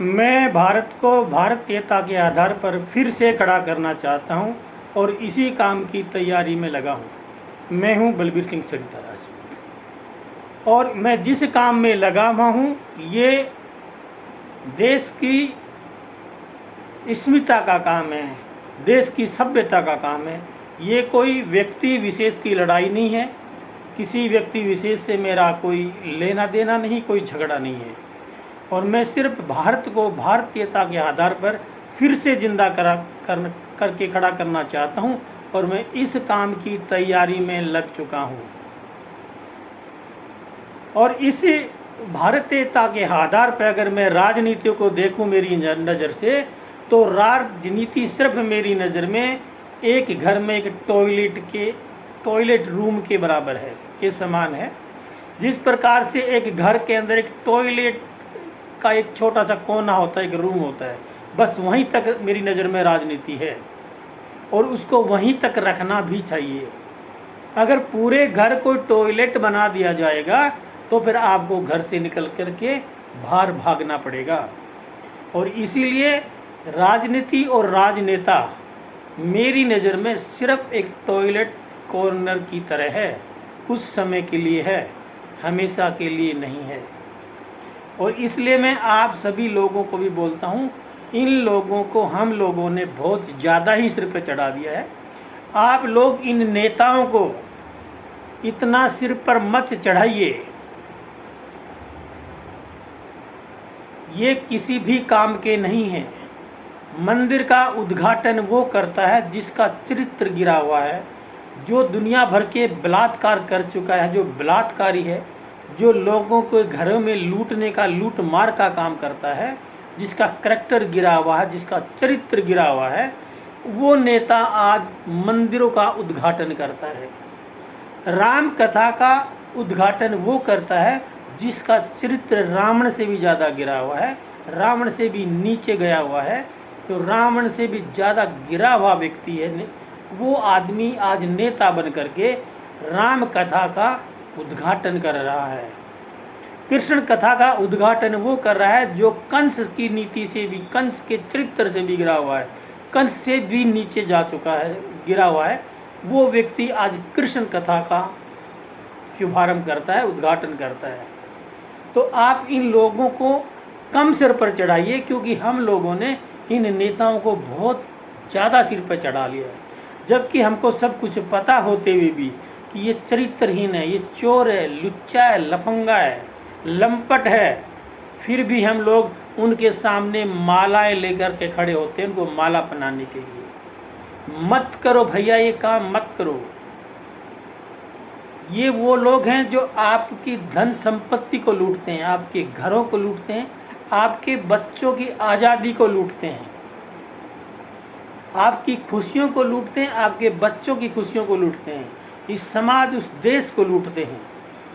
मैं भारत को भारतीयता के आधार पर फिर से खड़ा करना चाहता हूं और इसी काम की तैयारी में लगा हूं। मैं हूं बलबीर सिंह सरिता राजपूत और मैं जिस काम में लगा हुआ हूं ये देश की अस्मिता का काम है, देश की सभ्यता का काम है। ये कोई व्यक्ति विशेष की लड़ाई नहीं है, किसी व्यक्ति विशेष से मेरा कोई लेना देना नहीं, कोई झगड़ा नहीं है। और मैं सिर्फ भारत को भारतीयता के आधार पर फिर से जिंदा करके खड़ा करना चाहता हूं और मैं इस काम की तैयारी में लग चुका हूं। और इस भारतीयता के आधार पर अगर मैं राजनीति को देखूं मेरी नज़र से, तो राजनीति सिर्फ मेरी नज़र में एक घर में एक टॉयलेट रूम के बराबर है, के समान है। जिस प्रकार से एक घर के अंदर एक टॉयलेट का एक छोटा सा कोना होता है, एक रूम होता है, बस वहीं तक मेरी नज़र में राजनीति है और उसको वहीं तक रखना भी चाहिए। अगर पूरे घर को टॉयलेट बना दिया जाएगा तो फिर आपको घर से निकल कर के बाहर भागना पड़ेगा। और इसीलिए राजनीति और राजनेता मेरी नज़र में सिर्फ एक टॉयलेट कॉर्नर की तरह है, कुछ समय के लिए है, हमेशा के लिए नहीं है। और इसलिए मैं आप सभी लोगों को भी बोलता हूँ, इन लोगों को हम लोगों ने बहुत ज़्यादा ही सिर पे चढ़ा दिया है। आप लोग इन नेताओं को इतना सिर पर मत चढ़ाइए। ये किसी भी काम के नहीं हैं। मंदिर का उद्घाटन वो करता है जिसका चरित्र गिरा हुआ है, जो दुनिया भर के बलात्कार कर चुका है, जो बलात्कारी है, जो लोगों को घरों में लूटने का लूट मार का काम करता है, जिसका करैक्टर गिरा हुआ है, जिसका चरित्र गिरा हुआ है, वो नेता आज मंदिरों का उद्घाटन करता है। राम कथा का उद्घाटन वो करता है जिसका चरित्र रावण से भी ज़्यादा गिरा हुआ है, रावण से भी नीचे गया हुआ है। तो रावण से भी ज़्यादा गिरा हुआ व्यक्ति है वो आदमी आज नेता बन करके राम कथा का उद्घाटन कर रहा है। कृष्ण कथा का उद्घाटन वो कर रहा है जो कंस की नीति से भी, कंस के चरित्र से भी गिरा हुआ है, कंस से भी नीचे जा चुका है, गिरा हुआ है। वो व्यक्ति आज कृष्ण कथा का शुभारंभ करता है, उद्घाटन करता है। तो आप इन लोगों को कम सिर पर चढ़ाइए, क्योंकि हम लोगों ने इन नेताओं को बहुत ज़्यादा सिर पर चढ़ा लिया है। जबकि हमको सब कुछ पता होते हुए भी कि ये चरित्रहीन है, ये चोर है, लुच्चा है, लफंगा है, लंपट है, फिर भी हम लोग उनके सामने मालाएं लेकर के खड़े होते हैं, उनको माला पहनाने के लिए। मत करो भैया, ये काम मत करो। ये वो लोग हैं जो आपकी धन संपत्ति को लूटते हैं, आपके घरों को लूटते हैं, आपके बच्चों की आज़ादी को लूटते हैं, आपकी खुशियों को लूटते हैं, आपके बच्चों की खुशियों को लूटते हैं, इस समाज उस देश को लूटते हैं।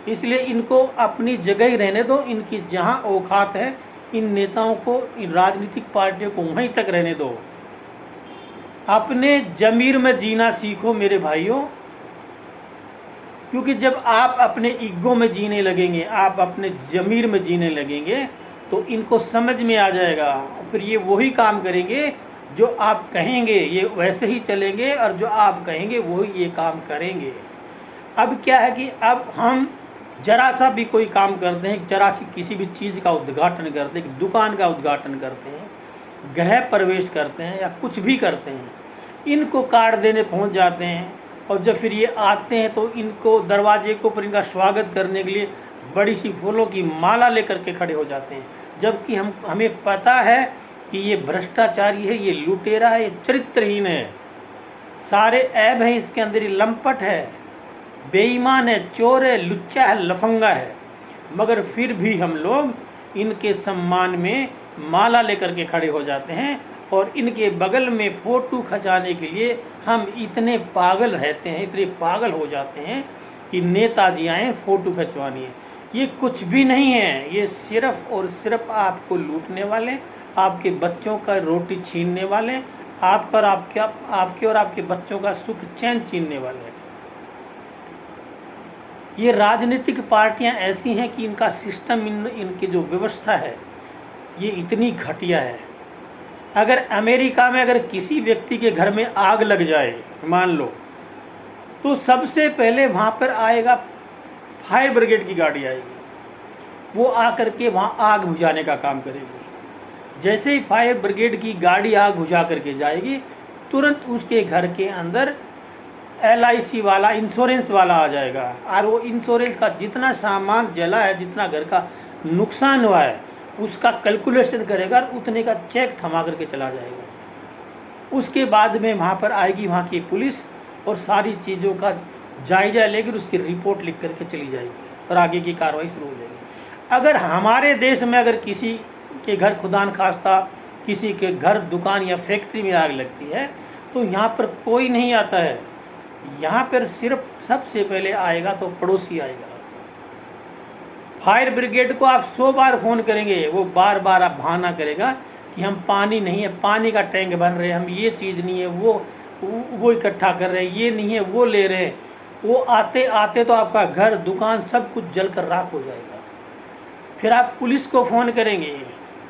इसलिए इनको अपनी जगह ही रहने दो। इनकी जहां औकात है, इन नेताओं को, इन राजनीतिक पार्टियों को वहीं तक रहने दो। अपने ज़मीर में जीना सीखो मेरे भाइयों, क्योंकि जब आप अपने ईगो में जीने लगेंगे, आप अपने ज़मीर में जीने लगेंगे, तो इनको समझ में आ जाएगा। फिर ये वही काम करेंगे जो आप कहेंगे, ये वैसे ही चलेंगे, और जो आप कहेंगे वही ये काम करेंगे। अब क्या है कि अब हम जरा सा भी कोई काम करते हैं, जरा सी किसी भी चीज़ का उद्घाटन करते हैं, दुकान का उद्घाटन करते हैं, गृह प्रवेश करते हैं या कुछ भी करते हैं, इनको कार्ड देने पहुंच जाते हैं। और जब फिर ये आते हैं तो इनको दरवाजे के ऊपर इनका स्वागत करने के लिए बड़ी सी फूलों की माला लेकर के खड़े हो जाते हैं। जबकि हमें पता है कि ये भ्रष्टाचारी है, ये लुटेरा है, ये चरित्रहीन है, सारे ऐब हैं इसके अंदर, ये लंपट है, बेईमान है, चोर है, लुच्चा है, लफंगा है। मगर फिर भी हम लोग इनके सम्मान में माला लेकर के खड़े हो जाते हैं और इनके बगल में फ़ोटो खिंचाने के लिए हम इतने पागल रहते हैं, इतने पागल हो जाते हैं कि नेताजी आए फ़ोटो खिंचवानी है। ये कुछ भी नहीं है, ये सिर्फ और सिर्फ आपको लूटने वाले, आपके बच्चों का रोटी छीनने वाले, आपका और आपके और आपके बच्चों का सुख चैन छीनने वाले। ये राजनीतिक पार्टियां ऐसी हैं कि इनका सिस्टम, इनकी जो व्यवस्था है ये इतनी घटिया है। अगर अमेरिका में अगर किसी व्यक्ति के घर में आग लग जाए मान लो, तो सबसे पहले वहाँ पर आएगा फायर ब्रिगेड की गाड़ी आएगी, वो आकर के वहाँ आग बुझाने का काम करेगी। जैसे ही फायर ब्रिगेड की गाड़ी आग बुझा करके जाएगी, तुरंत उसके घर के अंदर LIC वाला, इंश्योरेंस वाला आ जाएगा और वो इंश्योरेंस का जितना सामान जला है, जितना घर का नुकसान हुआ है, उसका कैलकुलेशन करेगा और उतने का चेक थमा करके चला जाएगा। उसके बाद में वहाँ पर आएगी वहाँ की पुलिस और सारी चीज़ों का जायजा लेगी, उसकी रिपोर्ट लिख करके चली जाएगी और आगे की कार्रवाई शुरू हो जाएगी। अगर हमारे देश में अगर किसी के घर खुदा न खास्ता किसी के घर, दुकान या फैक्ट्री में आग लगती है, तो यहाँ पर कोई नहीं आता है। यहाँ पर सिर्फ सबसे पहले आएगा तो पड़ोसी आएगा। फायर ब्रिगेड को आप 100 बार फ़ोन करेंगे, वो बार बार आप बहाना करेगा कि हम पानी नहीं है, पानी का टैंक भर रहे हैं, हम ये चीज़ नहीं है, वो इकट्ठा कर रहे हैं, ये नहीं है, वो ले रहे हैं। वो आते आते तो आपका घर, दुकान सब कुछ जलकर राख हो जाएगा। फिर आप पुलिस को फ़ोन करेंगे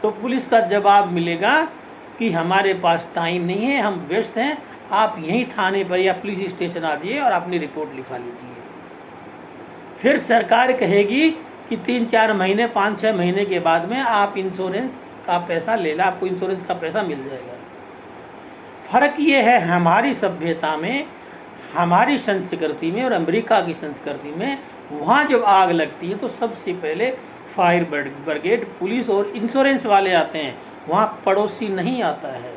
तो पुलिस का जवाब मिलेगा कि हमारे पास टाइम नहीं है, हम व्यस्त हैं, आप यहीं थाने पर या पुलिस स्टेशन आ जाइए और अपनी रिपोर्ट लिखा लीजिए। फिर सरकार कहेगी कि 3-4 महीने, 5-6 महीने के बाद में आप इंश्योरेंस का पैसा ले ला, आपको इंश्योरेंस का पैसा मिल जाएगा। फ़र्क ये है हमारी सभ्यता में, हमारी संस्कृति में और अमेरिका की संस्कृति में। वहाँ जब आग लगती है तो सबसे पहले फायर ब्रिगेड, पुलिस और इंश्योरेंस वाले आते हैं, वहाँ पड़ोसी नहीं आता है।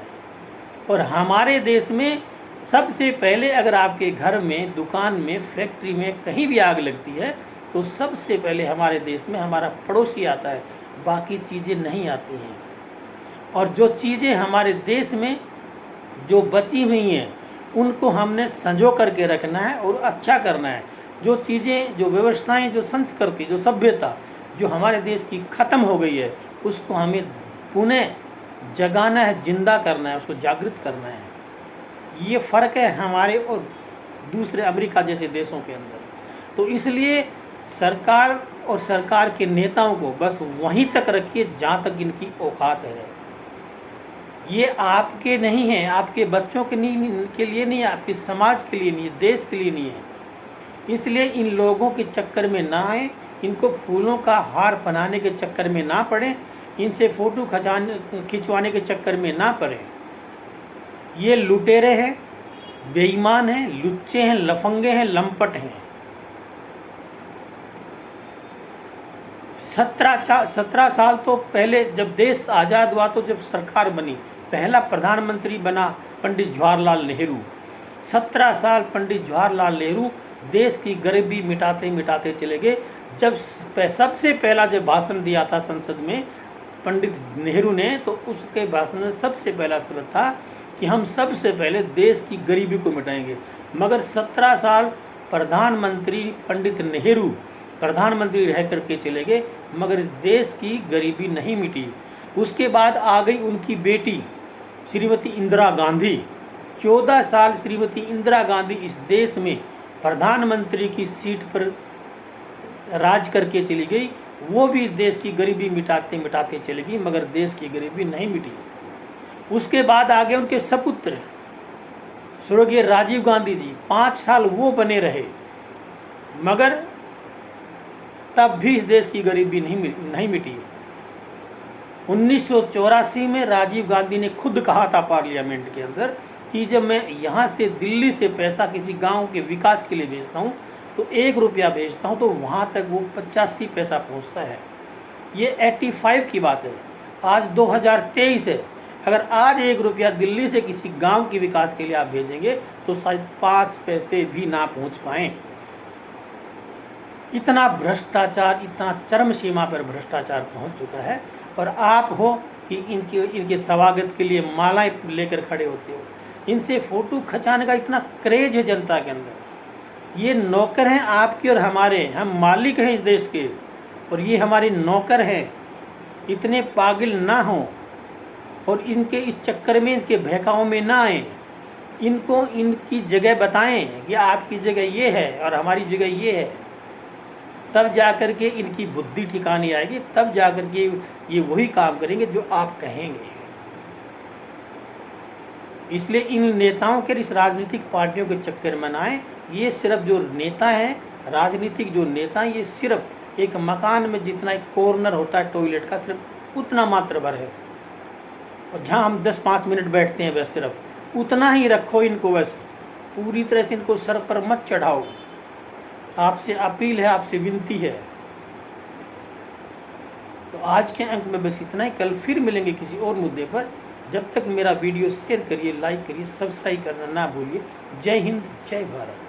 और हमारे देश में सबसे पहले अगर आपके घर में, दुकान में, फैक्ट्री में कहीं भी आग लगती है तो सबसे पहले हमारे देश में हमारा पड़ोसी आता है, बाकी चीज़ें नहीं आती हैं। और जो चीज़ें हमारे देश में जो बची हुई हैं उनको हमने संजो करके रखना है और अच्छा करना है। जो चीज़ें, जो व्यवस्थाएं, जो संस्कृति, जो सभ्यता जो हमारे देश की ख़त्म हो गई है, उसको हमें पुनः जगाना है, जिंदा करना है, उसको जागृत करना है। ये फ़र्क है हमारे और दूसरे अमेरिका जैसे देशों के अंदर। तो इसलिए सरकार और सरकार के नेताओं को बस वहीं तक रखिए जहाँ तक इनकी औकात है। ये आपके नहीं है, आपके बच्चों के लिए नहीं है, आपके समाज के लिए नहीं है, देश के लिए नहीं है। इसलिए इन लोगों के चक्कर में ना आए, इनको फूलों का हार पहनाने के चक्कर में ना पड़े, इनसे फ़ोटो खिंचवाने के चक्कर में ना पड़े। ये लुटेरे हैं, बेईमान हैं, लुच्चे हैं, लफंगे हैं, लंपट हैं। 17 साल तो पहले जब देश आज़ाद हुआ, तो जब सरकार बनी, पहला प्रधानमंत्री बना पंडित जवाहरलाल नेहरू। 17 साल पंडित जवाहरलाल नेहरू देश की गरीबी मिटाते मिटाते चले गए। जब सबसे पहला जब भाषण दिया था संसद में पंडित नेहरू ने, तो उसके भाषण में सबसे पहला शब्द था कि हम सबसे पहले देश की गरीबी को मिटाएंगे। मगर 17 साल प्रधानमंत्री पंडित नेहरू प्रधानमंत्री रह करके चले गए, मगर इस देश की गरीबी नहीं मिटी। उसके बाद आ गई उनकी बेटी श्रीमती इंदिरा गांधी। 14 साल श्रीमती इंदिरा गांधी इस देश में प्रधानमंत्री की सीट पर राज करके चली गई। वो भी देश की गरीबी मिटाते मिटाते चली गई, मगर देश की गरीबी नहीं मिटी। उसके बाद आ गए उनके सपुत्र स्वर्गीय राजीव गांधी जी। 5 साल वो बने रहे, मगर तब भी इस देश की गरीबी नहीं मिटी। 1984 में राजीव गांधी ने खुद कहा था पार्लियामेंट के अंदर कि जब मैं यहाँ से दिल्ली से पैसा किसी गांव के विकास के लिए भेजता हूँ तो 1 रुपया भेजता हूँ तो वहाँ तक वो 85 पैसा पहुँचता है। ये 85 की बात है, आज 2023 है। अगर आज 1 रुपया दिल्ली से किसी गांव के विकास के लिए आप भेजेंगे तो शायद 5 पैसे भी ना पहुँच पाएँ। इतना भ्रष्टाचार, इतना चरम सीमा पर भ्रष्टाचार पहुँच चुका है। और आप हो कि इनके स्वागत के लिए मालाएं लेकर खड़े होते हो। इनसे फ़ोटो खिंचाने का इतना क्रेज है जनता के अंदर। ये नौकर हैं आपके और हमारे, हम मालिक हैं इस देश के और ये हमारे नौकर हैं। इतने पागल ना हों और इनके इस चक्कर में, इनके बहकाव में ना आए। इनको इनकी जगह बताएं कि आपकी जगह ये है और हमारी जगह ये है। तब जा कर के इनकी बुद्धि ठिकाने आएगी, तब जा कर के ये वही काम करेंगे जो आप कहेंगे। इसलिए इन नेताओं के, इस राजनीतिक पार्टियों के चक्कर में ना आए। ये सिर्फ जो नेता हैं, राजनीतिक जो नेता हैं, ये सिर्फ एक मकान में जितना एक कॉर्नर होता है टॉयलेट का, सिर्फ उतना मात्र भर है, और जहाँ हम 10-5 मिनट बैठते हैं बस सिर्फ उतना ही रखो इनको, बस पूरी तरह से इनको सर पर मत चढ़ाओ। आपसे अपील है, आपसे विनती है। तो आज के अंक में बस इतना ही। कल फिर मिलेंगे किसी और मुद्दे पर। जब तक मेरा वीडियो शेयर करिए, लाइक करिए, सब्सक्राइब करना ना भूलिए। जय हिंद, जय भारत।